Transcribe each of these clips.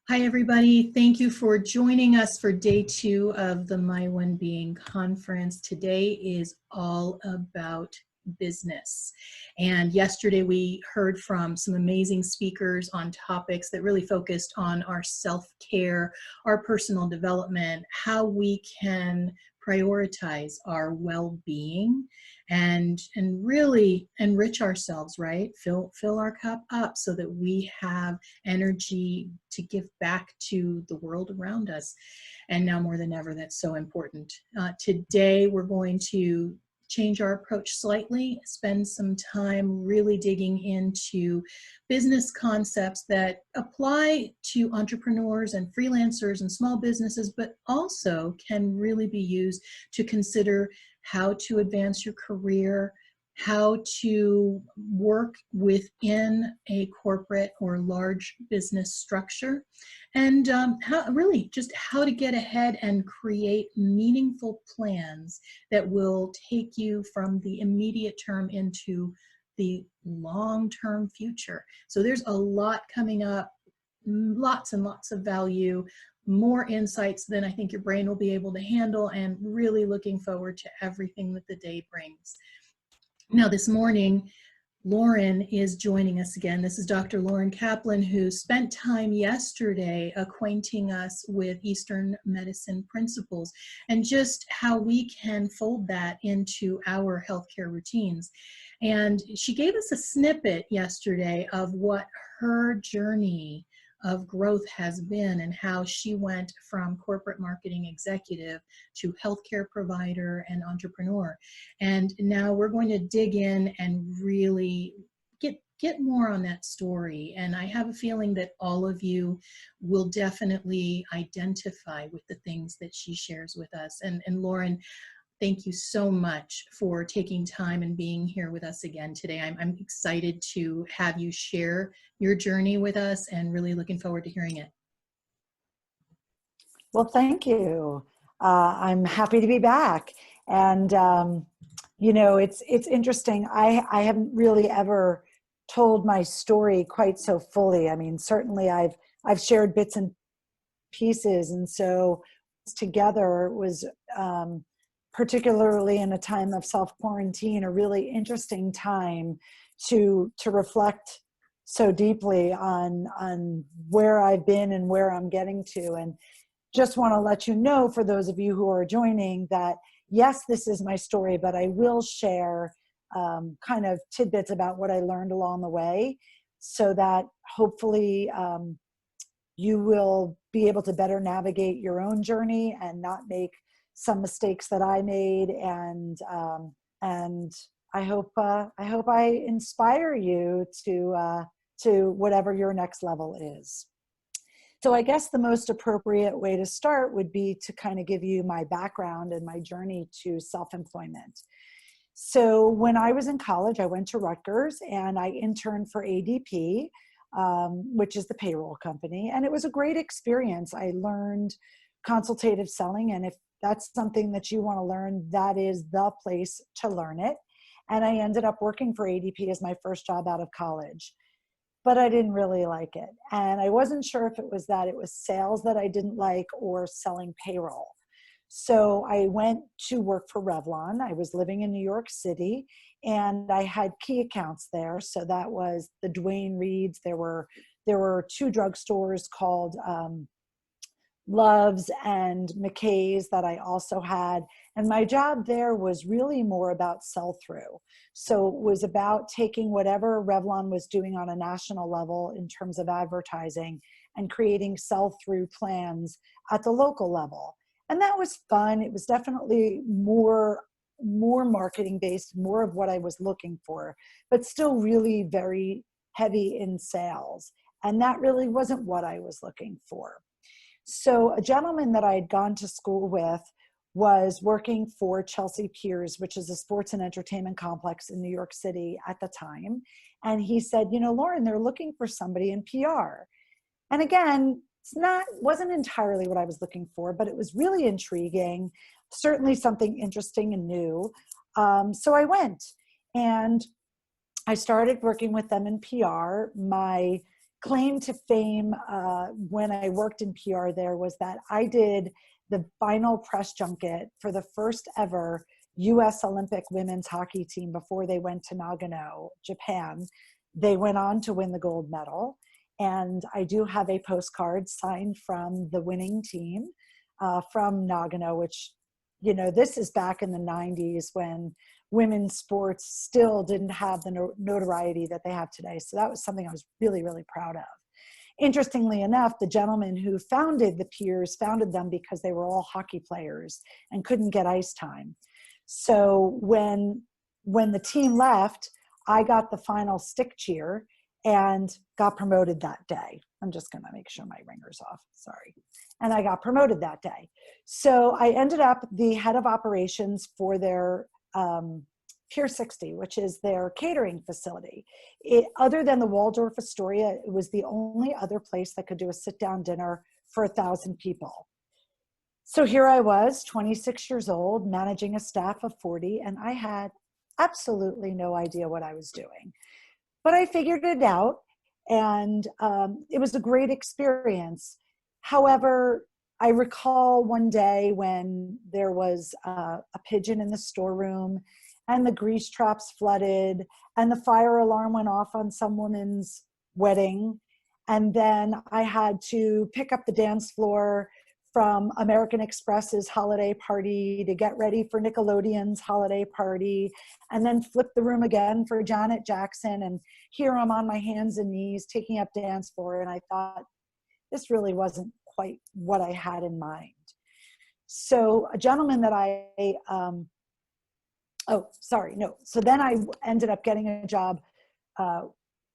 Hi, everybody. Thank you for joining us for day 2 of the My One Being conference. Today is all about business. And yesterday we heard from some amazing speakers on topics that really focused on our self-care, our personal development, how we can prioritize our well-being and really enrich ourselves, right? Fill our cup up so that we have energy to give back to the world around us. And now more than ever, that's so important. Today, we're going to change our approach slightly, spend some time really digging into business concepts that apply to entrepreneurs and freelancers and small businesses, but also can really be used to consider how to advance your career, how to work within a corporate or large business structure, and how to get ahead and create meaningful plans that will take you from the immediate term into the long-term future. So there's a lot coming up, lots and lots of value, more insights than I think your brain will be able to handle, and really looking forward to everything that the day brings. Now, this morning, Lauren is joining us again. This is Dr. Lauren Kaplan, who spent time yesterday acquainting us with Eastern medicine principles and just how we can fold that into our healthcare routines. And she gave us a snippet yesterday of what her journey of growth has been and how she went from corporate marketing executive to healthcare provider and entrepreneur. And now we're going to dig in and really get more on that story. And I have a feeling that all of you will definitely identify with the things that she shares with us. And Lauren, thank you so much for taking time and being here with us again today. I'm excited to have you share your journey with us and really looking forward to hearing it. Well, thank you. I'm happy to be back. And, you know, it's interesting. I haven't really ever told my story quite so fully. I mean, certainly I've shared bits and pieces. And so together was, particularly in a time of self-quarantine, a really interesting time to reflect so deeply on where I've been and where I'm getting to. And just want to let you know, for those of you who are joining, that yes, this is my story, but I will share kind of tidbits about what I learned along the way, so that hopefully you will be able to better navigate your own journey and not make some mistakes that I made. And I hope I inspire you to whatever your next level is. So I guess the most appropriate way to start would be to kind of give you my background and my journey to self-employment. So when I was in college, I went to Rutgers and I interned for ADP, which is the payroll company. And it was a great experience. I learned consultative selling. And if that's something that you want to learn, that is the place to learn it. And I ended up working for ADP as my first job out of college. But I didn't really like it. And I wasn't sure if it was that it was sales that I didn't like or selling payroll. So I went to work for Revlon. I was living in New York City and I had key accounts there. So that was the Duane Reads. There were 2 drugstores called Love's and McKay's that I also had. And my job there was really more about sell-through. So it was about taking whatever Revlon was doing on a national level in terms of advertising and creating sell-through plans at the local level. And that was fun. It was definitely more marketing based, more of what I was looking for, but still really very heavy in sales. And that really wasn't what I was looking for. So a gentleman that I had gone to school with was working for Chelsea Piers, which is a sports and entertainment complex in New York City at the time. And he said, you know, Lauren, they're looking for somebody in PR. And again, wasn't entirely what I was looking for, but it was really intriguing, certainly something interesting and new. So I went and I started working with them in PR. My claim to fame when I worked in PR there was that I did the final press junket for the first ever US Olympic women's hockey team before they went to Nagano, Japan. They went on to win the gold medal. And I do have a postcard signed from the winning team from Nagano, which, you know, this is back in the 90s when women's sports still didn't have the notoriety that they have today. So that was something I was really, really proud of. Interestingly enough, the gentleman who founded the Piers founded them because they were all hockey players and couldn't get ice time. So when the team left, I got the final stick cheer and got promoted that day. I'm just going to make sure my ringer's off. Sorry. And I got promoted that day. So I ended up the head of operations for their Pier 60, which is their catering facility. Other than the Waldorf Astoria, it was the only other place that could do a sit-down dinner for 1,000 people. So here I was, 26 years old, managing a staff of 40, and I had absolutely no idea what I was doing. But I figured it out, and it was a great experience. However, I recall one day when there was a pigeon in the storeroom, and the grease traps flooded, and the fire alarm went off on some woman's wedding. And then I had to pick up the dance floor from American Express's holiday party to get ready for Nickelodeon's holiday party, and then flip the room again for Janet Jackson. And here I'm on my hands and knees taking up dance floor. And I thought, this really wasn't quite what I had in mind. So a gentleman that So then I ended up getting a job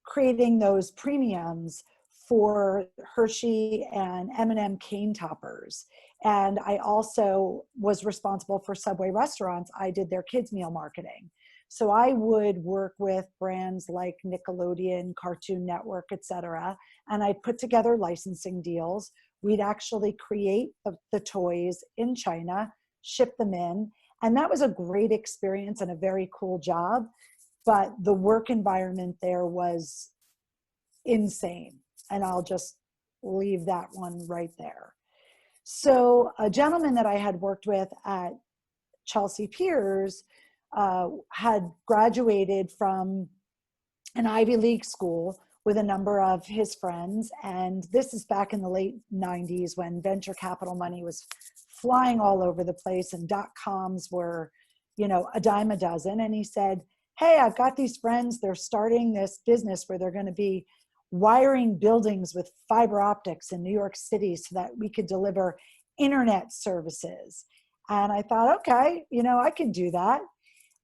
creating those premiums for Hershey and M&M cane toppers. And I also was responsible for Subway restaurants. I did their kids meal marketing. So I would work with brands like Nickelodeon, Cartoon Network, etc. And I'd put together licensing deals. We'd actually create the toys in China, ship them in. And that was a great experience and a very cool job. But the work environment there was insane. And I'll just leave that one right there. So a gentleman that I had worked with at Chelsea Piers had graduated from an Ivy League school with a number of his friends. And this is back in the late 90s when venture capital money was flying all over the place and .coms were, you know, a dime a dozen. And he said, hey, I've got these friends, they're starting this business where they're going to be wiring buildings with fiber optics in New York City so that we could deliver internet services. And I thought, okay, you know, I can do that.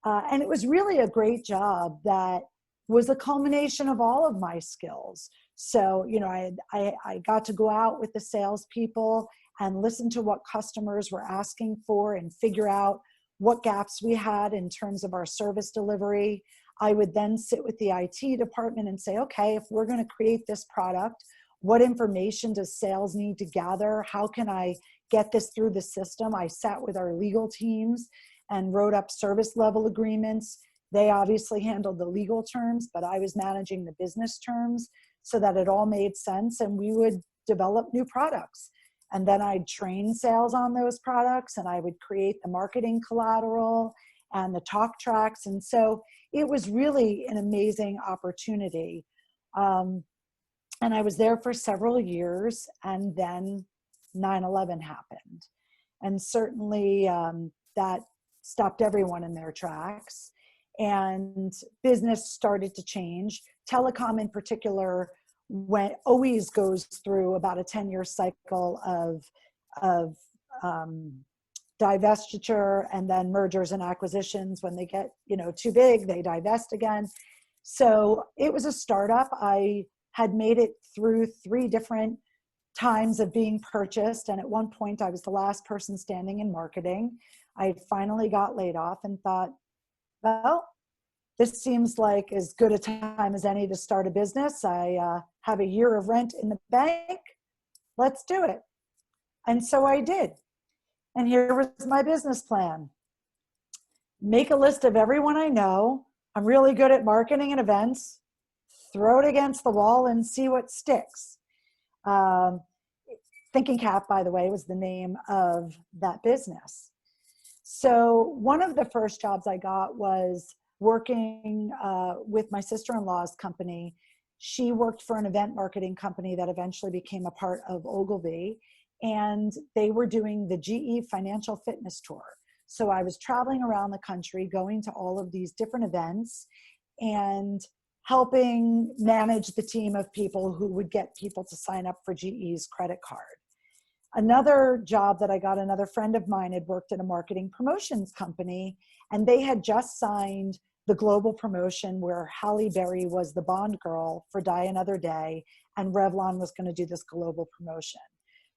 And it was really a great job that was the culmination of all of my skills. So, you know, I got to go out with the salespeople and listen to what customers were asking for and figure out what gaps we had in terms of our service delivery. I would then sit with the IT department and say, okay, if we're going to create this product, what information does sales need to gather? How can I get this through the system? I sat with our legal teams and wrote up service level agreements. They obviously handled the legal terms, but I was managing the business terms so that it all made sense, and we would develop new products. And then I'd train sales on those products, and I would create the marketing collateral and the talk tracks. And so it was really an amazing opportunity. And I was there for several years, and then 9/11 happened. And certainly that stopped everyone in their tracks, and business started to change. Telecom in particular always goes through about a 10-year cycle of divestiture and then mergers and acquisitions. When they get, you know, too big, they divest again. So it was a startup. I had made it through 3 different times of being purchased. And at one point I was the last person standing in marketing. I finally got laid off and thought, well, this seems like as good a time as any to start a business. I have a year of rent in the bank. Let's do it. And so I did. And here was my business plan. Make a list of everyone I know. I'm really good at marketing and events. throw it against the wall and see what sticks. Um, Thinking Cap, by the way, was the name of that business. So one of the first jobs I got was working with my sister-in-law's company. She worked for an event marketing company that eventually became a part of Ogilvy, and they were doing the GE Financial Fitness Tour. So I was traveling around the country, going to all of these different events and helping manage the team of people who would get people to sign up for GE's credit card. Another job that I got, another friend of mine had worked at a marketing promotions company, and they had just signed the global promotion where Halle Berry was the Bond girl for Die Another Day, and Revlon was going to do this global promotion.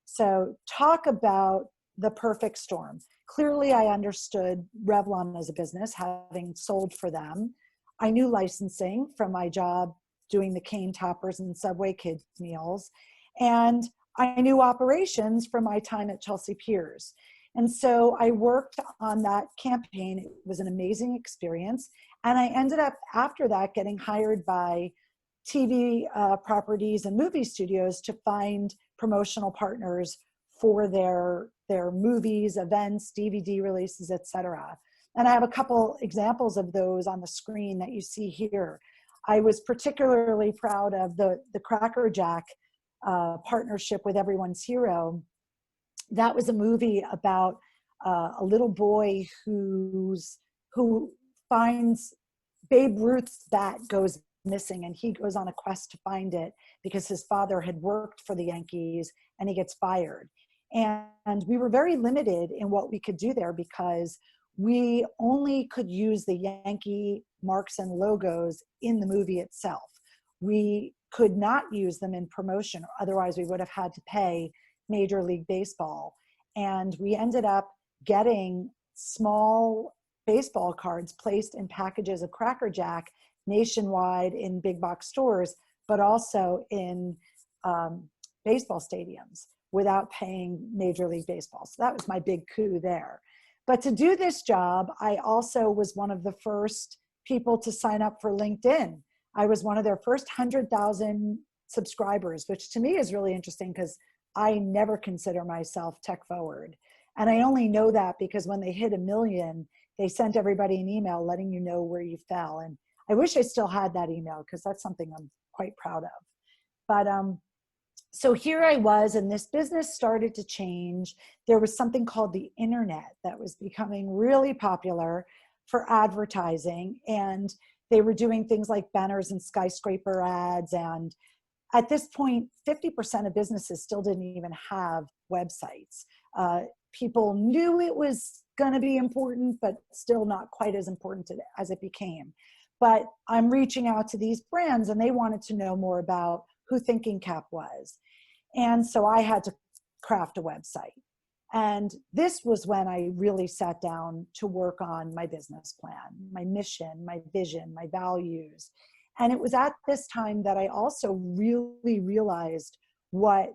So talk about the perfect storm. Clearly, I understood Revlon as a business, having sold for them. I knew licensing from my job doing the cane toppers and Subway kids meals. And I knew operations from my time at Chelsea Piers. And so I worked on that campaign. It was an amazing experience. And I ended up, after that, getting hired by TV properties and movie studios to find promotional partners for their movies, events, DVD releases, etc. And I have a couple examples of those on the screen that you see here. I was particularly proud of the Cracker Jack partnership with Everyone's Hero. That was a movie about a little boy who finds Babe Ruth's bat goes missing, and he goes on a quest to find it because his father had worked for the Yankees and he gets fired. And we were very limited in what we could do there because we only could use the Yankee marks and logos in the movie itself. We could not use them in promotion, otherwise we would have had to pay Major League Baseball. And we ended up getting small baseball cards placed in packages of Cracker Jack nationwide in big box stores, but also in baseball stadiums without paying Major League Baseball. So that was my big coup there. But to do this job, I also was one of the first people to sign up for LinkedIn. I was one of their first 100,000 subscribers, which to me is really interesting because I never consider myself tech forward. And I only know that because when they hit 1 million, they sent everybody an email letting you know where you fell. And I wish I still had that email because that's something I'm quite proud of. But so here I was, and this business started to change. There was something called the internet that was becoming really popular for advertising. And they were doing things like banners and skyscraper ads. And at this point, 50% of businesses still didn't even have websites. People knew it was going to be important, but still not quite as important as it became. But I'm reaching out to these brands, and they wanted to know more about who Thinking Cap was. And so I had to craft a website. And this was when I really sat down to work on my business plan, my mission, my vision, my values. And it was at this time that I also really realized what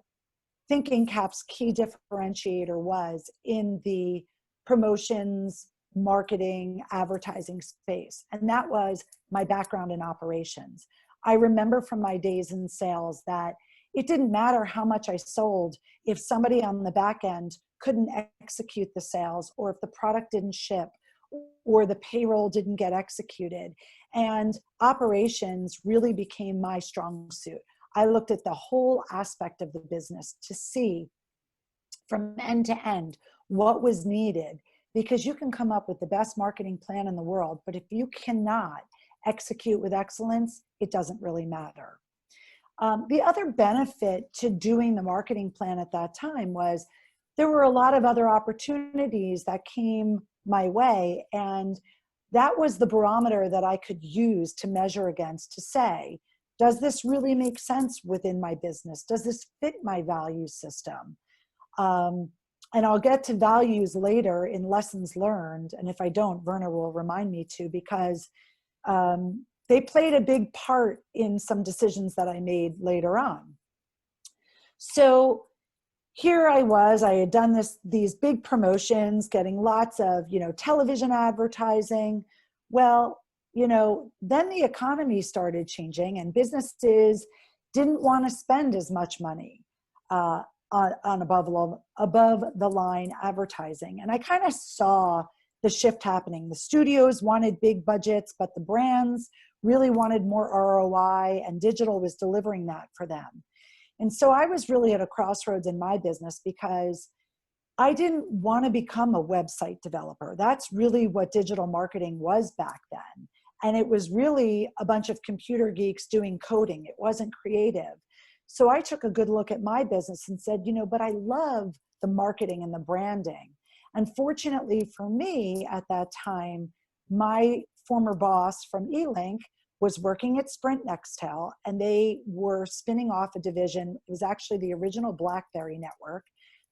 Thinking Cap's key differentiator was in the promotions, marketing, advertising space. And that was my background in operations. I remember from my days in sales that it didn't matter how much I sold if somebody on the back end couldn't execute the sales, or if the product didn't ship, or the payroll didn't get executed. And operations really became my strong suit. I looked at the whole aspect of the business to see from end to end what was needed, because you can come up with the best marketing plan in the world, but if you cannot execute with excellence, it doesn't really matter. The other benefit to doing the marketing plan at that time was there were a lot of other opportunities that came my way, and that was the barometer that I could use to measure against to say, does this really make sense within my business? Does this fit my value system? And I'll get to values later in lessons learned, and if I don't, Verna will remind me to, because they played a big part in some decisions that I made later on. So here I was, I had done these big promotions, getting lots of, television advertising. Well, then the economy started changing and businesses didn't want to spend as much money on above the line advertising. And I kind of saw the shift happening. The studios wanted big budgets, but the brands really wanted more ROI, and digital was delivering that for them. And so I was really at a crossroads in my business because I didn't want to become a website developer. That's really what digital marketing was back then. And it was really a bunch of computer geeks doing coding. It wasn't creative. So I took a good look at my business and said, but I love the marketing and the branding. Unfortunately for me at that time, my former boss from eLink was working at Sprint Nextel, and they were spinning off a division. It was actually the original BlackBerry network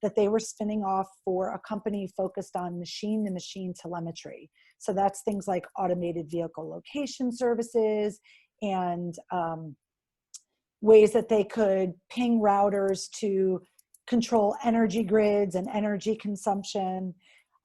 that they were spinning off for a company focused on machine-to-machine telemetry. So that's things like automated vehicle location services and ways that they could ping routers to control energy grids and energy consumption.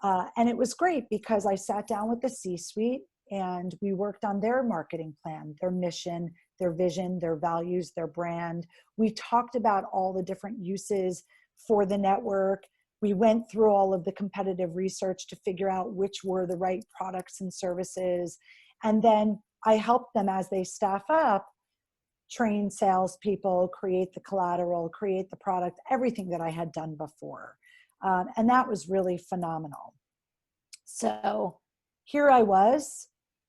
And it was great because I sat down with the C-suite and we worked on their marketing plan, their mission, their vision, their values, their brand. We talked about all the different uses for the network. We went through all of the competitive research to figure out which were the right products and services. And then I helped them as they staff up, train salespeople, create the collateral, create the product, everything that I had done before. And that was really phenomenal. So here I was,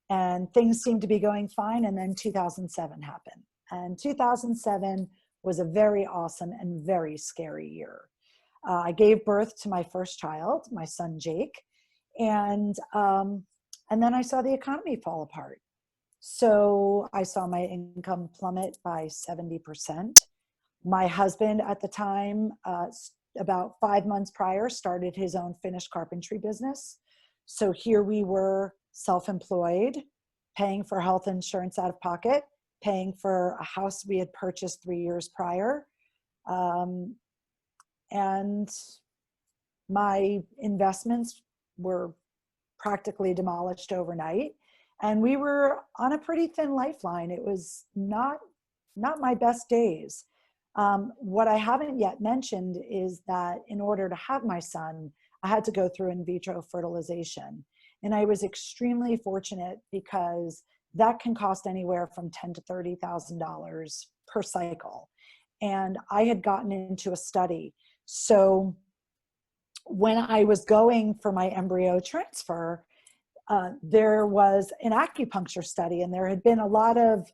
and things seemed to be going fine. And then 2007 happened. And 2007 was a very awesome and very scary year. I gave birth to my first child, my son, Jake. And then I saw the economy fall apart. So I saw my income plummet by 70%. My husband at the time, about 5 months prior, started his own finished carpentry business. So here we were, self-employed, paying for health insurance out of pocket, paying for a house we had purchased 3 years prior. And my investments were practically demolished overnight. And we were on a pretty thin lifeline. It was not my best days. What I haven't yet mentioned is that in order to have my son, I had to go through in vitro fertilization. And I was extremely fortunate because that can cost anywhere from $10,000 to $30,000 per cycle. And I had gotten into a study. So when I was going for my embryo transfer, there was an acupuncture study, and there had been a lot of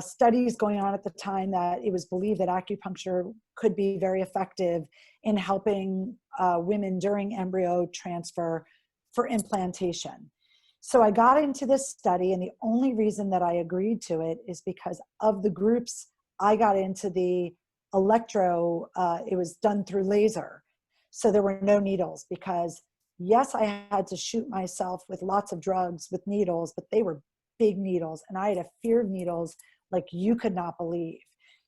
studies going on at the time that it was believed that acupuncture could be very effective in helping women during embryo transfer for implantation. So I got into this study, and the only reason that I agreed to it is because of the groups I got into the electro, it was done through laser. So there were no needles because yes, I had to shoot myself with lots of drugs with needles, but they were big needles. And I had a fear of needles like you could not believe.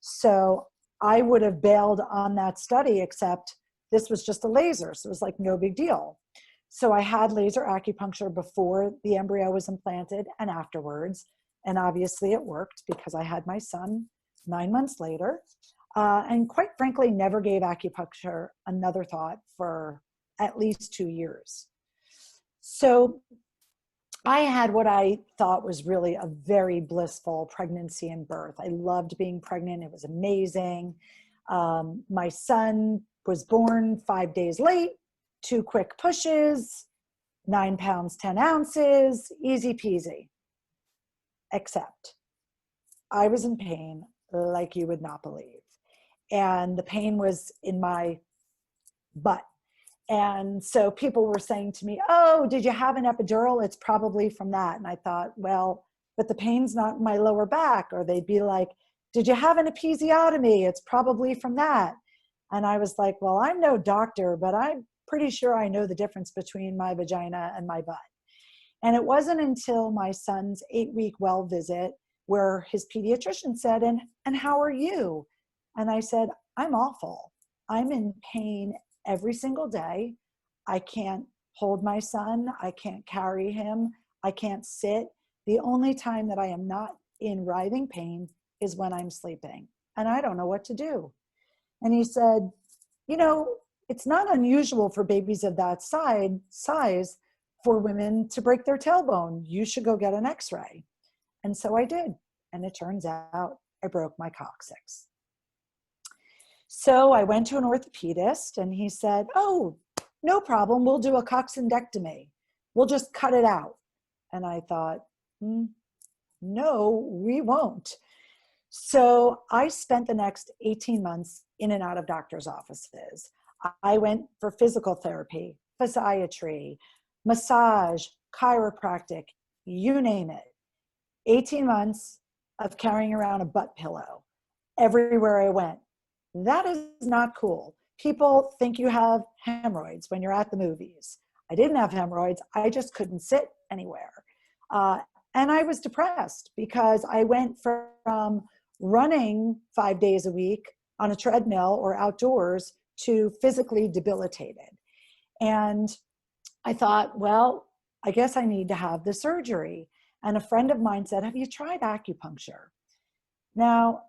So I would have bailed on that study, except this was just a laser. So it was like no big deal. So I had laser acupuncture before the embryo was implanted and afterwards. And obviously it worked because I had my son 9 months later. And quite frankly, never gave acupuncture another thought for at least 2 years. So I had what I thought was really a very blissful pregnancy and birth. I loved being pregnant. It was amazing. My son was born 5 days late, 2 quick pushes, 9 pounds, 10 ounces, easy peasy. Except I was in pain like you would not believe. And the pain was in my butt. And so people were saying to me, oh, did you have an epidural? It's probably from that. And I thought, well, but the pain's not in my lower back. Or they'd be like, did you have an episiotomy? It's probably from that. And I was like, well, I'm no doctor, but I'm pretty sure I know the difference between my vagina and my butt. And it wasn't until my son's 8-week well visit where his pediatrician said, and how are you? And I said, I'm awful. I'm in pain every single day. I can't hold my son. I can't carry him. I can't sit. The only time that I am not in writhing pain is when I'm sleeping, and I don't know what to do. And he said, you know, it's not unusual for babies of that size for women to break their tailbone. You should go get an x-ray. And so I did. And it turns out I broke my coccyx. So I went to an orthopedist and he said, oh, no problem. We'll do a coccydectomy. We'll just cut it out. And I thought, no, we won't. So I spent the next 18 months in and out of doctor's offices. I went for physical therapy, physiatry, massage, chiropractic, you name it. 18 months of carrying around a butt pillow everywhere I went. That is not cool. People think you have hemorrhoids when you're at the movies. I didn't have hemorrhoids. I just couldn't sit anywhere. And I was depressed because I went from running 5 days a week on a treadmill or outdoors to physically debilitated. And I thought, well, I guess I need to have the surgery. And a friend of mine said, have you tried acupuncture? Now,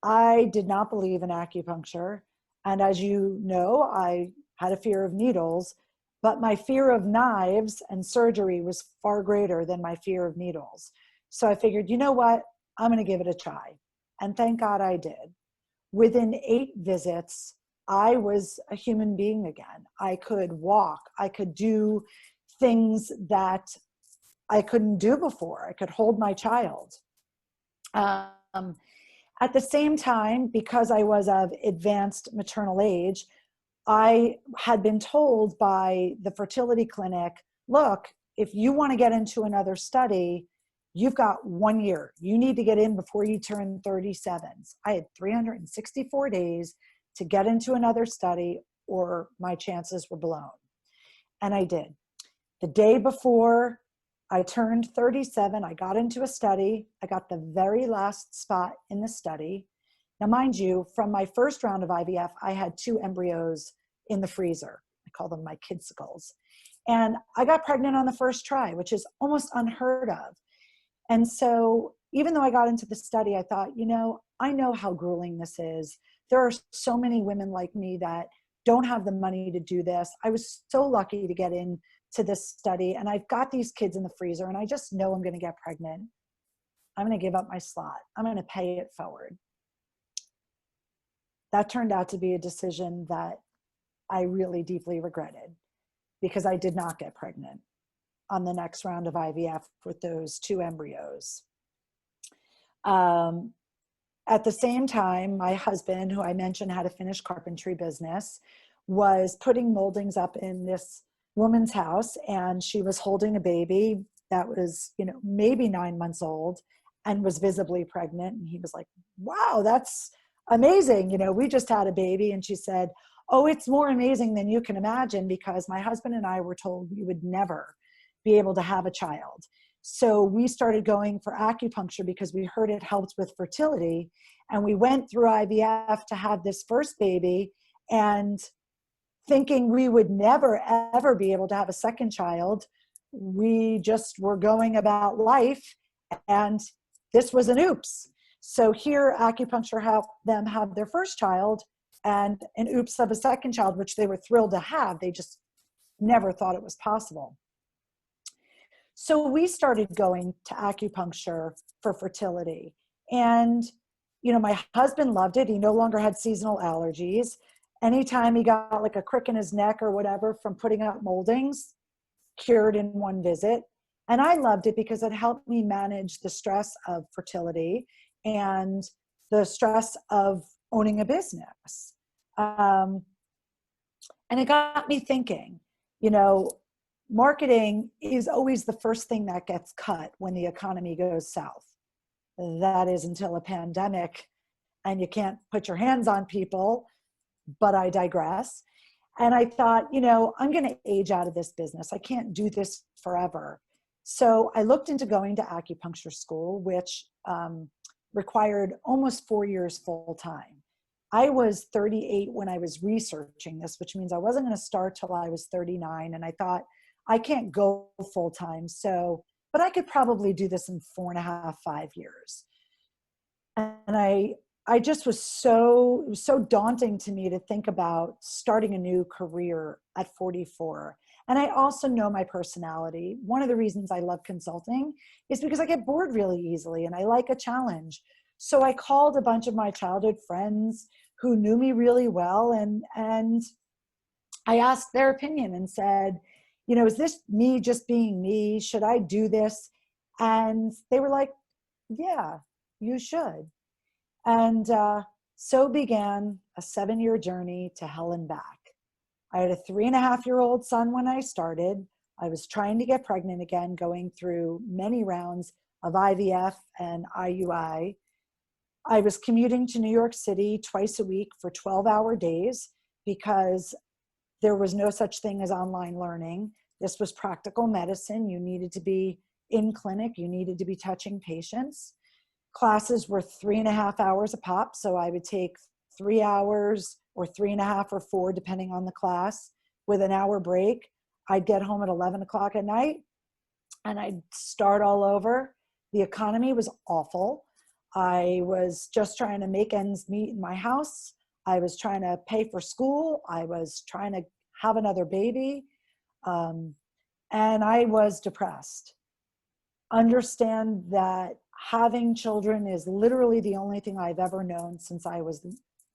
I did not believe in acupuncture. And as you know, I had a fear of needles, but my fear of knives and surgery was far greater than my fear of needles. So I figured, you know what? I'm going to give it a try. And thank God I did. Within 8 visits, I was a human being again. I could walk. I could do things that I couldn't do before. I could hold my child. At the same time, because I was of advanced maternal age, I had been told by the fertility clinic, look, if you want to get into another study, you've got 1 year. You need to get in before you turn 37. I had 364 days to get into another study or my chances were blown. And I did. The day before I turned 37, I got into a study. I got the very last spot in the study. Now, mind you, from my first round of IVF, I had 2 embryos in the freezer. I call them my kidsicles. And I got pregnant on the first try, which is almost unheard of. And so even though I got into the study, I thought, you know, I know how grueling this is. There are so many women like me that don't have the money to do this. I was so lucky to get into this study, and I've got these kids in the freezer, and I just know I'm going to get pregnant. I'm going to give up my slot. I'm going to pay it forward. That turned out to be a decision that I really deeply regretted because I did not get pregnant on the next round of IVF with those 2 embryos. At the same time, my husband, who I mentioned had a finished carpentry business, was putting moldings up in this woman's house, and she was holding a baby that was, you know, maybe 9 months old and was visibly pregnant. And he was like, wow, that's amazing. You know, we just had a baby. And she said, oh, it's more amazing than you can imagine because my husband and I were told we would never be able to have a child. So we started going for acupuncture because we heard it helped with fertility. And we went through IVF to have this first baby and thinking we would never, ever be able to have a second child. We just were going about life and this was an oops. So here acupuncture helped them have their first child and an oops of a second child, which they were thrilled to have. They just never thought it was possible. So we started going to acupuncture for fertility. And, you know, my husband loved it. He no longer had seasonal allergies. Anytime he got like a crick in his neck or whatever from putting up moldings, cured in 1 visit. And I loved it because it helped me manage the stress of fertility and the stress of owning a business. And it got me thinking, you know, marketing is always the first thing that gets cut when the economy goes south. That is until a pandemic and you can't put your hands on people, but I digress. And I thought, you know, I'm going to age out of this business. I can't do this forever. So I looked into going to acupuncture school, which required almost 4 years full time. I was 38 when I was researching this, which means I wasn't going to start till I was 39. And I thought, I can't go full time. So but I could probably do this in 4.5, 5 years. And I just was it was so daunting to me to think about starting a new career at 44. And I also know my personality. One of the reasons I love consulting is because I get bored really easily and I like a challenge. So I called a bunch of my childhood friends who knew me really well, and I asked their opinion and said, is this me just being me? Should I do this? And they were like, yeah, you should. And so began a 7-year journey to hell and back. I had a 3.5-year-old son when I started. I was trying to get pregnant again, going through many rounds of IVF and IUI. I was commuting to New York City twice a week for 12-hour days because there was no such thing as online learning. This was practical medicine. You needed to be in clinic. You needed to be touching patients. Classes were 3.5 hours a pop. So I would take 3 hours or 3.5 or 4, depending on the class, with an hour break. I'd get home at 11 o'clock at night and I'd start all over. The economy was awful. I was just trying to make ends meet in my house. I was trying to pay for school. I was trying to have another baby. And I was depressed. Understand that having children is literally the only thing I've ever known since I was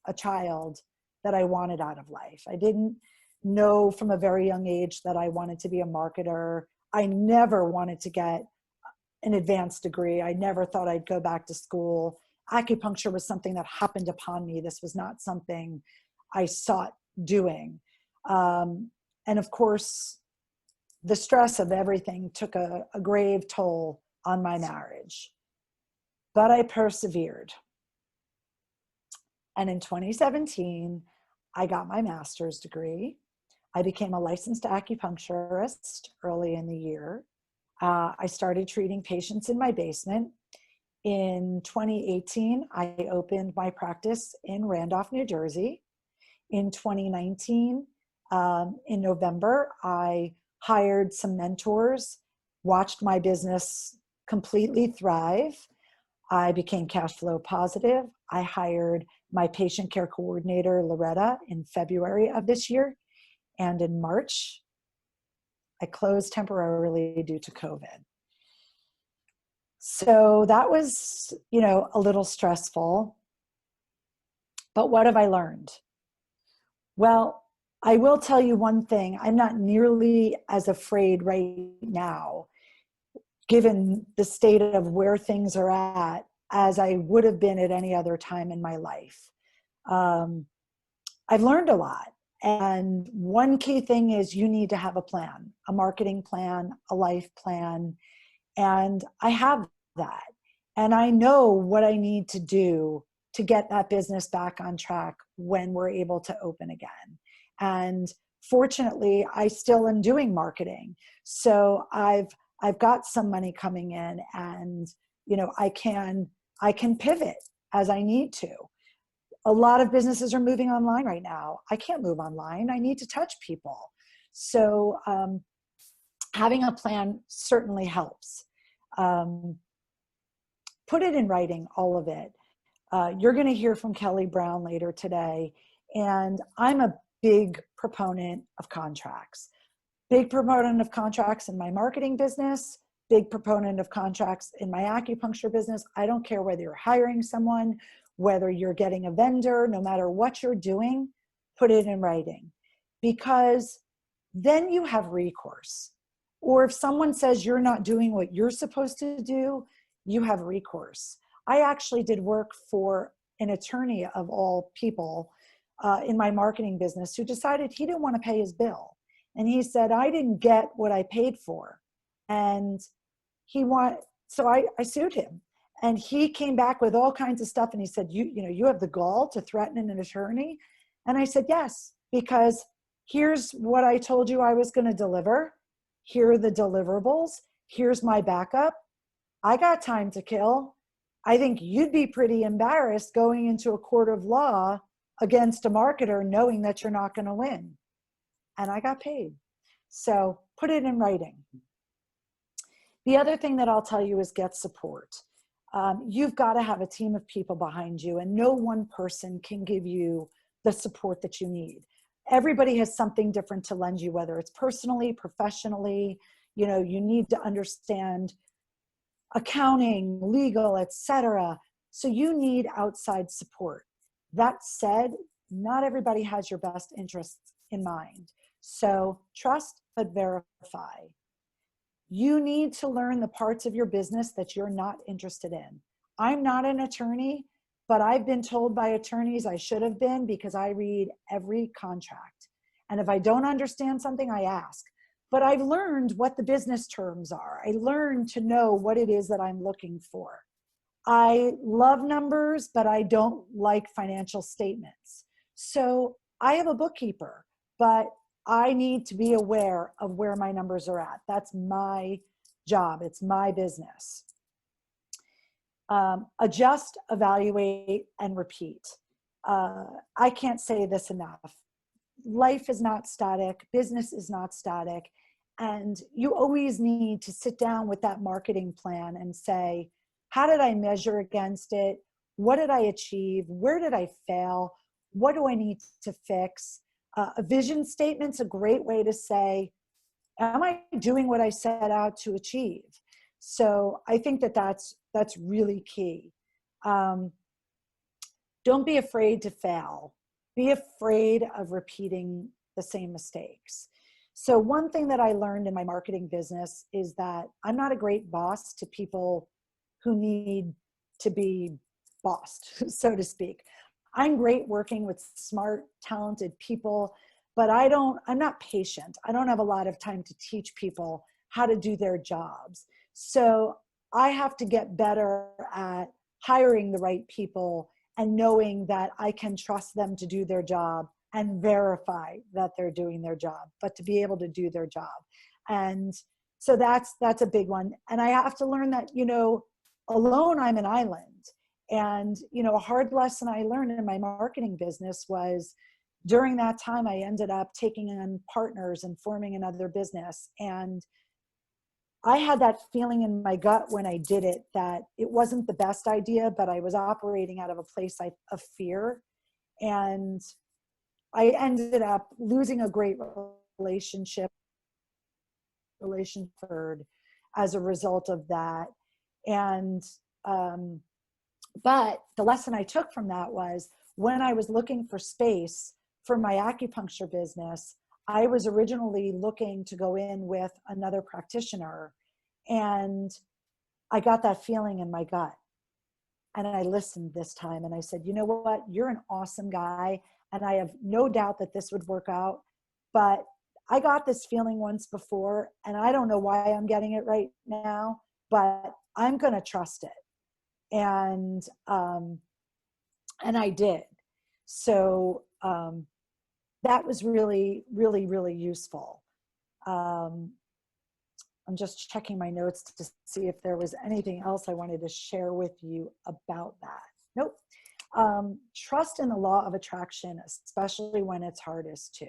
a child that I wanted out of life. I didn't know from a very young age that I wanted to be a marketer. I never wanted to get an advanced degree. I never thought I'd go back to school. Acupuncture was something that happened upon me. This was not something I sought doing. And of course, the stress of everything took a grave toll on my marriage. But I persevered. And in 2017, I got my master's degree. I became a licensed acupuncturist early in the year. I started treating patients in my basement. In 2018, I opened my practice in Randolph, New Jersey. In 2019, in November, I hired some mentors, watched my business completely thrive. I became cash flow positive. I hired my patient care coordinator, Loretta, in February of this year. And in March, I closed temporarily due to COVID. So that was, a little stressful. But what have I learned? Well, I will tell you one thing. I'm not nearly as afraid right now, given the state of where things are at, as I would have been at any other time in my life. I've learned a lot. And one key thing is you need to have a plan, a marketing plan, a life plan. And I have that. And I know what I need to do to get that business back on track when we're able to open again. And fortunately, I still am doing marketing. So I've got some money coming in, and I can pivot as I need to. A lot of businesses are moving online right now. I can't move online. I need to touch people. So having a plan certainly helps. Put it in writing, all of it. You're going to hear from Kelly Brown later today. And I'm a big proponent of contracts. Big proponent of contracts in my marketing business. Big proponent of contracts in my acupuncture business. I don't care whether you're hiring someone, whether you're getting a vendor, no matter what you're doing, put it in writing. Because then you have recourse. Or if someone says you're not doing what you're supposed to do, you have recourse. I actually did work for an attorney of all people in my marketing business who decided he didn't want to pay his bill. And he said, I didn't get what I paid for. And so I sued him. And he came back with all kinds of stuff. And he said, you have the gall to threaten an attorney? And I said, yes, because here's what I told you I was going to deliver. Here are the deliverables. Here's my backup. I got time to kill. I think you'd be pretty embarrassed going into a court of law against a marketer knowing that you're not going to win. And I got paid. So put it in writing. The other thing that I'll tell you is get support. You've got to have a team of people behind you, and no one person can give you the support that you need. Everybody has something different to lend you, whether it's personally, professionally. You know, you need to understand accounting, legal, etc. So you need outside support. That said, not everybody has your best interests in mind. So trust, but verify. You need to learn the parts of your business that you're not interested in. I'm not an attorney, but I've been told by attorneys I should have been, because I read every contract. And if I don't understand something, I ask. But I've learned what the business terms are. I learned to know what it is that I'm looking for. I love numbers, but I don't like financial statements. So I have a bookkeeper, but I need to be aware of where my numbers are at. That's my job. It's my business. Adjust, evaluate, and repeat. I can't say this enough. Life is not static. Business is not static. And you always need to sit down with that marketing plan and say, how did I measure against it? What did I achieve? Where did I fail? What do I need to fix? A vision statement's a great way to say, am I doing what I set out to achieve? So I think that that's really key. Don't be afraid to fail. Be afraid of repeating the same mistakes. So one thing that I learned in my marketing business is that I'm not a great boss to people who need to be bossed, so to speak. I'm great working with smart, talented people, but I'm not patient. I don't have a lot of time to teach people how to do their jobs. So I have to get better at hiring the right people and knowing that I can trust them to do their job and verify that they're doing their job, but to be able to do their job. And so that's a big one. And I have to learn that, you know, alone I'm an island. And, you know, a hard lesson I learned in my marketing business was during that time, I ended up taking on partners and forming another business. And I had that feeling in my gut when I did it that it wasn't the best idea, but I was operating out of a place of fear. And I ended up losing a great relationship as a result of that. And, but the lesson I took from that was when I was looking for space for my acupuncture business, I was originally looking to go in with another practitioner, and I got that feeling in my gut. And I listened this time and I said, you know what, you're an awesome guy. And I have no doubt that this would work out, but I got this feeling once before and I don't know why I'm getting it right now, but I'm going to trust it. And I did. So that was really, really, really useful. I'm just checking my notes to see if there was anything else I wanted to share with you about that. Nope. Trust in the law of attraction, especially when it's hardest to.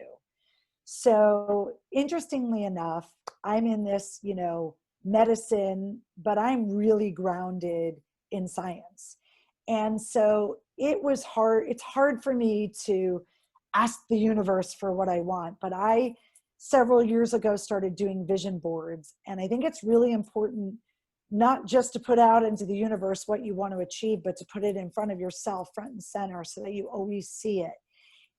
So interestingly enough, I'm in this, you know, medicine, but I'm really grounded in science. And so it was hard. It's hard for me to ask the universe for what I want, but I several years ago started doing vision boards. And I think it's really important not just to put out into the universe what you want to achieve, but to put it in front of yourself, front and center, so that you always see it.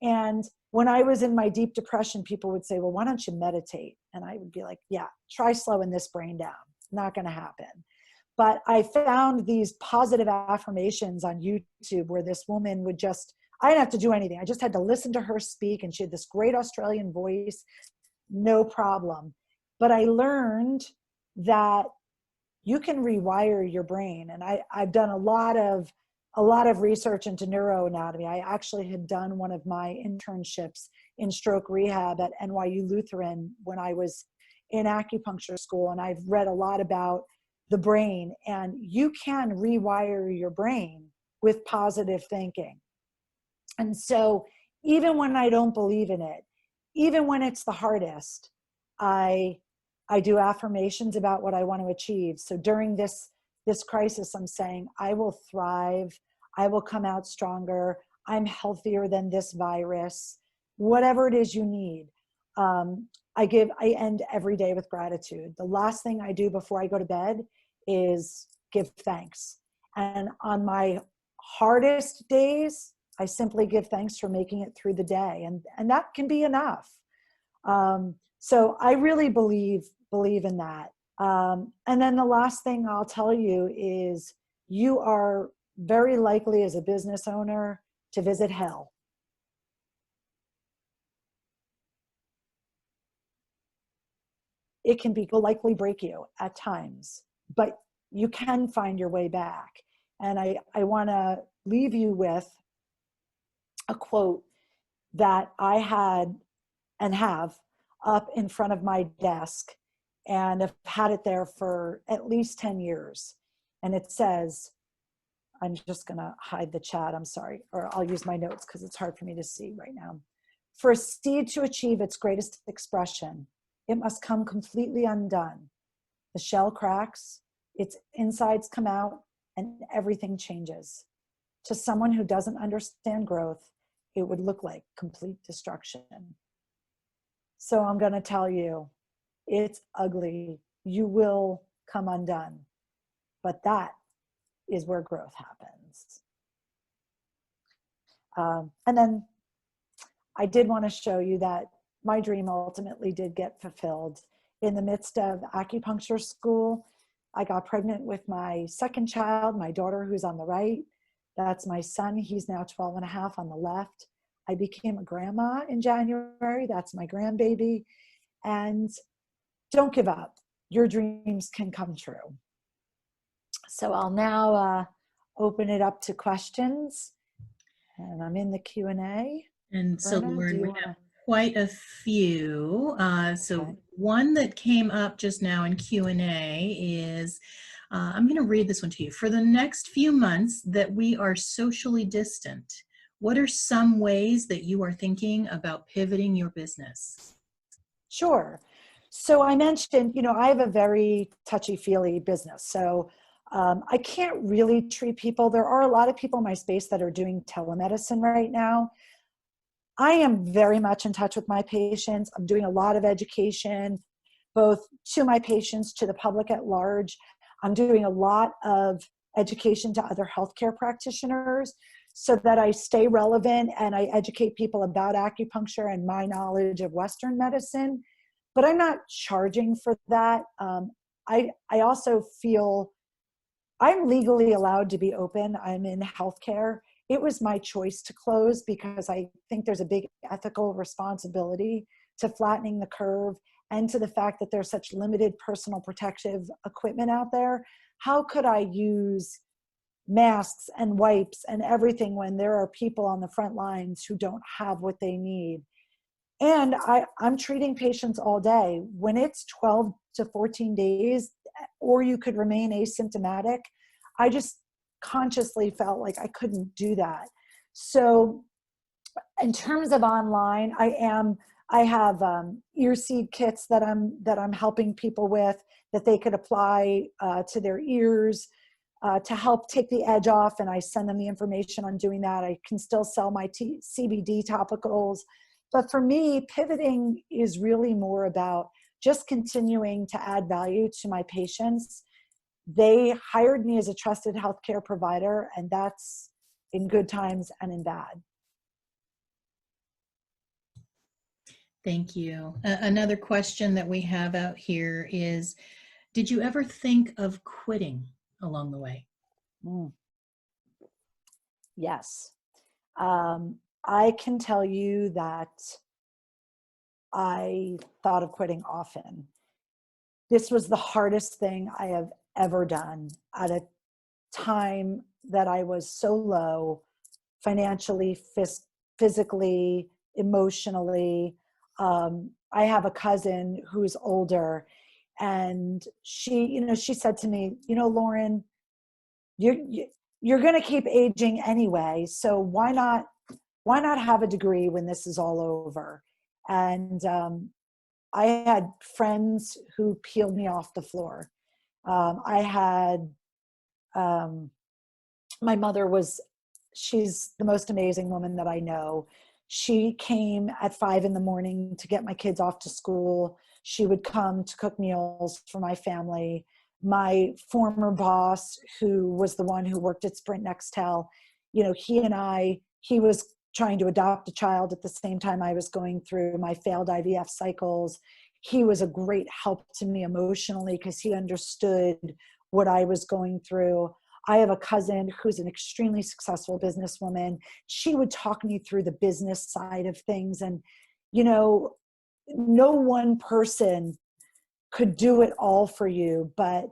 And when I was in my deep depression, people would say, well, why don't you meditate? And I would be like, yeah, try slowing this brain down. Not going to happen. But I found these positive affirmations on YouTube where this woman would I didn't have to do anything. I just had to listen to her speak, and she had this great Australian voice, no problem. But I learned that you can rewire your brain. And I've done a lot of research into neuroanatomy. I actually had done one of my internships in stroke rehab at NYU Lutheran when I was in acupuncture school. And I've read a lot about the brain, and you can rewire your brain with positive thinking. And so even when I don't believe in it, even when it's the hardest, I I do affirmations about what I want to achieve. So during this crisis, I'm saying, I will thrive. I will come out stronger. I'm healthier than this virus. Whatever it is you need. I end every day with gratitude. The last thing I do before I go to bed is give thanks. And on my hardest days, I simply give thanks for making it through the day. And that can be enough. So I really believe in that. And then the last thing I'll tell you is you are very likely as a business owner to visit hell. It can likely break you at times, but you can find your way back. And I want to leave you with a quote that I had and have up in front of my desk, and I've had it there for at least 10 years. And it says, I'm just going to hide the chat, I'm sorry, or I'll use my notes because it's hard for me to see right now. For a seed to achieve its greatest expression, it must come completely undone. The shell cracks, its insides come out, and everything changes. To someone who doesn't understand growth, it would look like complete destruction. So I'm going to tell you, it's ugly. You will come undone. But that is where growth happens. And then I did want to show you that my dream ultimately did get fulfilled. In the midst of acupuncture school, I got pregnant with my second child, my daughter, who's on the right. That's my son. He's now 12 and a half on the left. I became a grandma in January. That's my grandbaby. And don't give up. Your dreams can come true. So I'll now open it up to questions. And I'm in the Q&A. And so, Verna, Lauren, we have quite a few. So one that came up just now in Q&A is, I'm going to read this one to you. For the next few months that we are socially distant, what are some ways that you are thinking about pivoting your business? Sure. So I mentioned, I have a very touchy-feely business. So I can't really treat people. There are a lot of people in my space that are doing telemedicine right now. I am very much in touch with my patients. I'm doing a lot of education, both to my patients, to the public at large. I'm doing a lot of education to other healthcare practitioners so that I stay relevant and I educate people about acupuncture and my knowledge of Western medicine. But I'm not charging for that. I also feel I'm legally allowed to be open. I'm in healthcare. It was my choice to close because I think there's a big ethical responsibility to flattening the curve and to the fact that there's such limited personal protective equipment out there. How could I use masks and wipes and everything when there are people on the front lines who don't have what they need? And I'm treating patients all day. When it's 12 to 14 days, or you could remain asymptomatic, I just consciously felt like I couldn't do that. So in terms of online, I have ear seed kits that I'm helping people with that they could apply to their ears to help take the edge off, and I send them the information on doing that. I can still sell my CBD topicals. But for me, pivoting is really more about just continuing to add value to my patients. They hired me as a trusted healthcare provider, and that's in good times and in bad. Thank you. Another question that we have out here is, did you ever think of quitting along the way? Yes. I can tell you that I thought of quitting often. This was the hardest thing I have ever done at a time that I was so low financially, physically, emotionally. I have a cousin who's older, and she said to me, Lauren, you're going to keep aging anyway, so why not have a degree when this is all over? And I had friends who peeled me off the floor. I had, my mother she's the most amazing woman that I know. She came at 5 a.m. to get my kids off to school. She would come to cook meals for my family. My former boss, who was the one who worked at Sprint Nextel, he was trying to adopt a child at the same time I was going through my failed IVF cycles. He was a great help to me emotionally because he understood what I was going through. I have a cousin who's an extremely successful businesswoman. She would talk me through the business side of things. And, no one person could do it all for you, but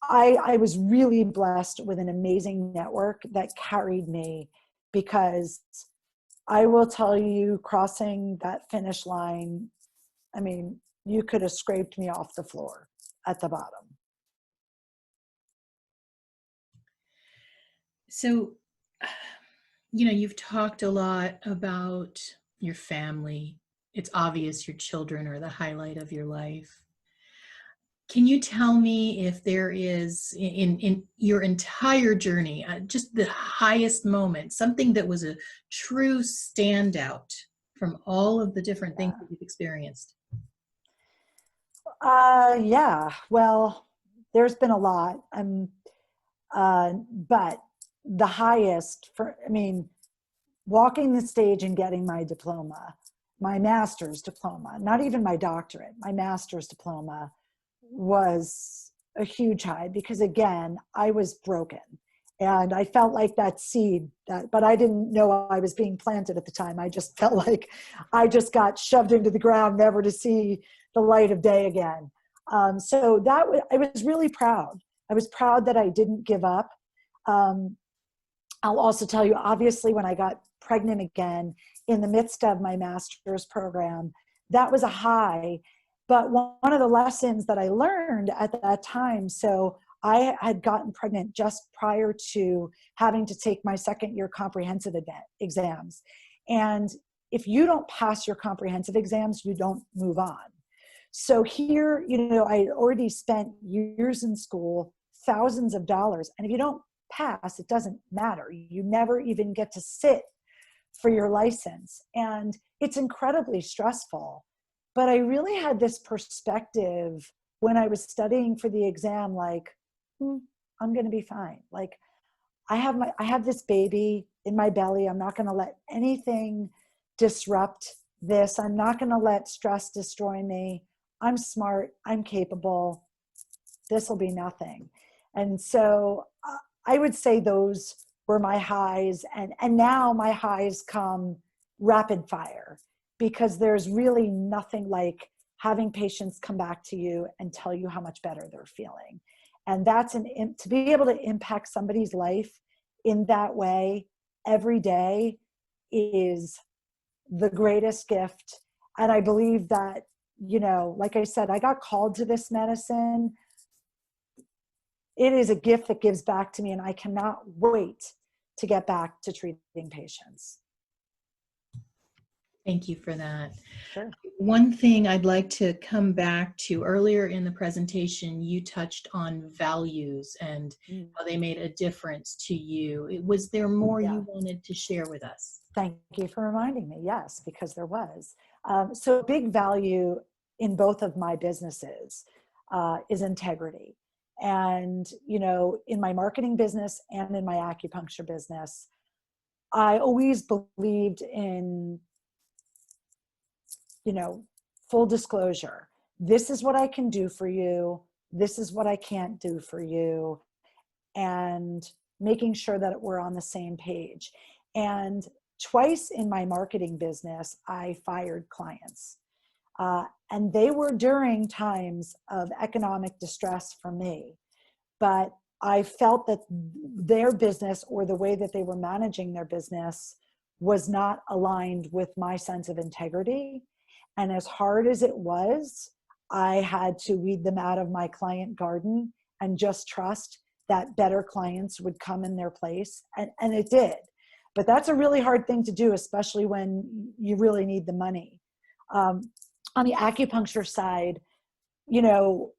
I was really blessed with an amazing network that carried me, because I will tell you, crossing that finish line, I mean, you could have scraped me off the floor at the bottom. So, you've talked a lot about your family. It's obvious your children are the highlight of your life. Can you tell me if there is in your entire journey, just the highest moment, something that was a true standout from all of the different things that you've experienced? Yeah, well, there's been a lot. But the highest walking the stage and getting my diploma, my master's diploma, not even my doctorate, my master's diploma, was a huge high, because again, I was broken and I felt like that seed but I didn't know I was being planted at the time. I just felt like I just got shoved into the ground, never to see the light of day again. So I was really proud. I was proud that I didn't give up. I'll also tell you, obviously, when I got pregnant again in the midst of my master's program, that was a high. But one of the lessons that I learned at that time, so I had gotten pregnant just prior to having to take my second year comprehensive exams. And if you don't pass your comprehensive exams, you don't move on. So here, I had already spent years in school, thousands of dollars. And if you don't pass, it doesn't matter. You never even get to sit for your license. And it's incredibly stressful. But I really had this perspective when I was studying for the exam, like, I'm going to be fine. Like, I have this baby in my belly. I'm not going to let anything disrupt this. I'm not going to let stress destroy me. I'm smart. I'm capable. This will be nothing. And so I would say those were my highs. And now my highs come rapid fire, because there's really nothing like having patients come back to you and tell you how much better they're feeling. And to be able to impact somebody's life in that way every day is the greatest gift. And I believe that, like I said, I got called to this medicine. It is a gift that gives back to me, and I cannot wait to get back to treating patients. Thank you for that. Sure. One thing I'd like to come back to, earlier in the presentation, you touched on values and how they made a difference to you. Was there more you wanted to share with us? Thank you for reminding me. Yes, because there was. So a big value in both of my businesses is integrity. And, in my marketing business and in my acupuncture business, I always believed in, full disclosure. This is what I can do for you. This is what I can't do for you. And making sure that we're on the same page. And twice in my marketing business, I fired clients. And they were during times of economic distress for me. But I felt that their business, or the way that they were managing their business, was not aligned with my sense of integrity. And as hard as it was, I had to weed them out of my client garden and just trust that better clients would come in their place. And it did. But that's a really hard thing to do, especially when you really need the money. on the acupuncture side, you know,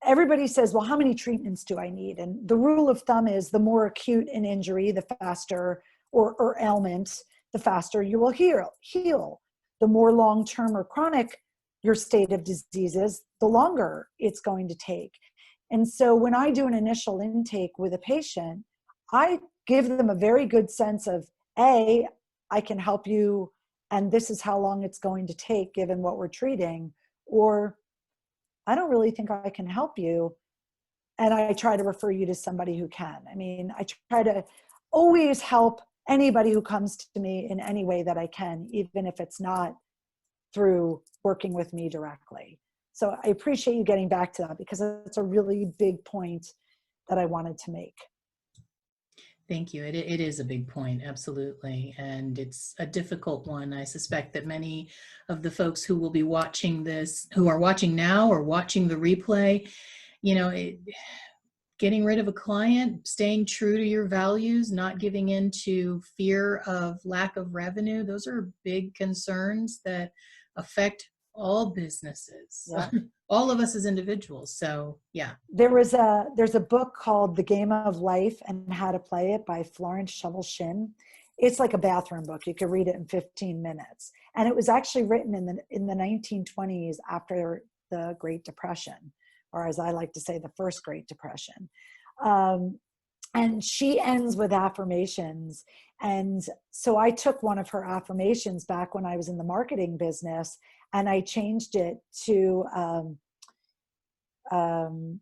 everybody says, well, how many treatments do I need? And the rule of thumb is the more acute an injury, the faster, or ailment, the faster you will heal. The more long-term or chronic your state of disease is, the longer it's going to take. And so when I do an initial intake with a patient, I give them a very good sense of, A, I can help you, and this is how long it's going to take given what we're treating, or I don't really think I can help you. And I try to refer you to somebody who can. I mean, I try to always help anybody who comes to me in any way that I can, even if it's not through working with me directly. So I appreciate you getting back to that, because it's a really big point that I wanted to make. Thank you. It is a big point, absolutely. And it's a difficult one. I suspect that many of the folks who will be watching this, who are watching now or watching the replay, you know, getting rid of a client, staying true to your values, not giving in to fear of lack of revenue, those are big concerns that affect all businesses, Yeah. all of us as individuals. So yeah. There's a book called The Game of Life and How to Play It by Florence Scovel Shinn. It's like a bathroom book. You could read it in 15 minutes. And it was actually written in the 1920s after the Great Depression, or as I like to say, the first Great Depression. And she ends with affirmations. And so I took one of her affirmations back when I was in the marketing business, and I changed it to, oh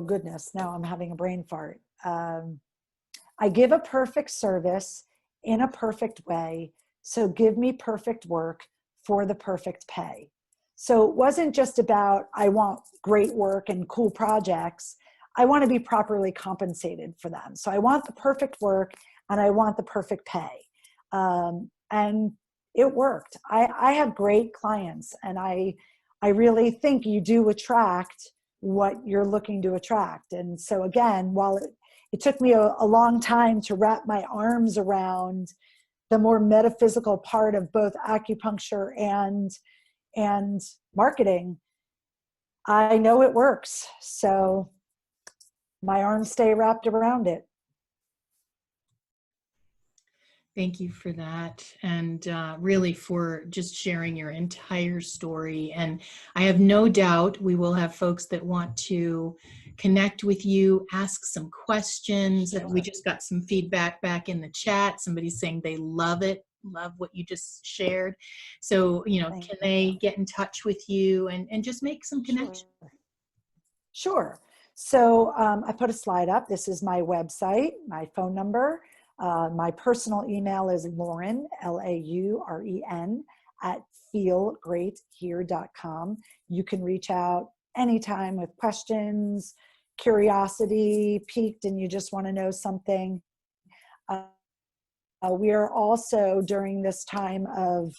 goodness, now I'm having a brain fart. I give a perfect service in a perfect way, so give me perfect work for the perfect pay. So it wasn't just about, I want great work and cool projects. I want to be properly compensated for them. So I want the perfect work and I want the perfect pay. And it worked. I have great clients, and I really think you do attract what you're looking to attract. And so again, while it took me a long time to wrap my arms around the more metaphysical part of both acupuncture and marketing, I know it works. So my arms stay wrapped around it. Thank you for that, and really for just sharing your entire story. And I have no doubt we will have folks that want to connect with you, ask some questions. Sure. We just got some feedback back in the chat. Somebody's saying they love it, love what you just shared. So, you know, can they get in touch with you and just make some connections? Sure. So I put a slide up. This is my website, my phone number. My personal email is Lauren, Lauren, at feelgreathere.com. You can reach out anytime with questions, curiosity, piqued, and you just want to know something. We are also, during this time of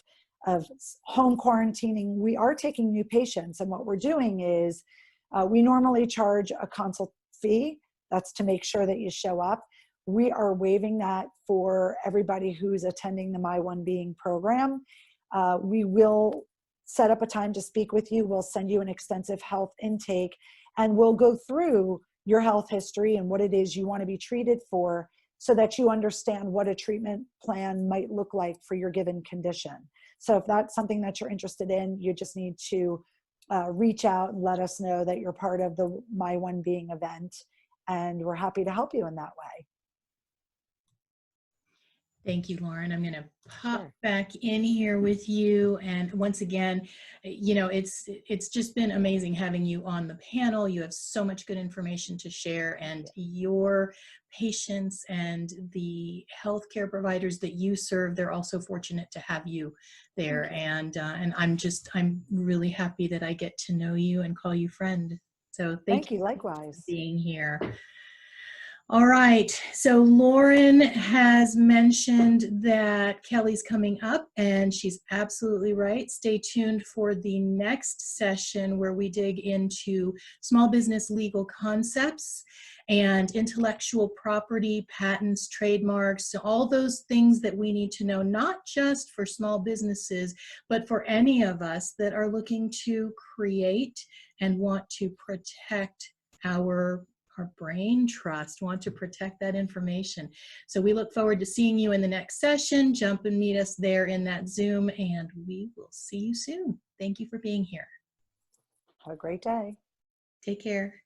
home quarantining, we are taking new patients. And what we're doing is we normally charge a consult fee. That's to make sure that you show up. We are waiving that for everybody who's attending the My One Being program. We will set up a time to speak with you. We'll send you an extensive health intake, and we'll go through your health history and what it is you want to be treated for, so that you understand what a treatment plan might look like for your given condition. So if that's something that you're interested in, you just need to reach out and let us know that you're part of the My One Being event, and we're happy to help you in that way. Thank you, Lauren. I'm going to pop back in here with you. And once again, you know, it's just been amazing having you on the panel. You have so much good information to share, and your patients and the healthcare providers that you serve, they're also fortunate to have you there. And I'm really happy that I get to know you and call you friend. So thank you likewise for being here. All right, so Lauren has mentioned that Kelly's coming up, and she's absolutely right. Stay tuned for the next session where we dig into small business legal concepts and intellectual property, patents, trademarks, so all those things that we need to know, not just for small businesses, but for any of us that are looking to create and want to protect our brain trust, want to protect that information. So we look forward to seeing you in the next session. Jump and meet us there in that Zoom, and we will see you soon. Thank you for being here. Have a great day. Take care.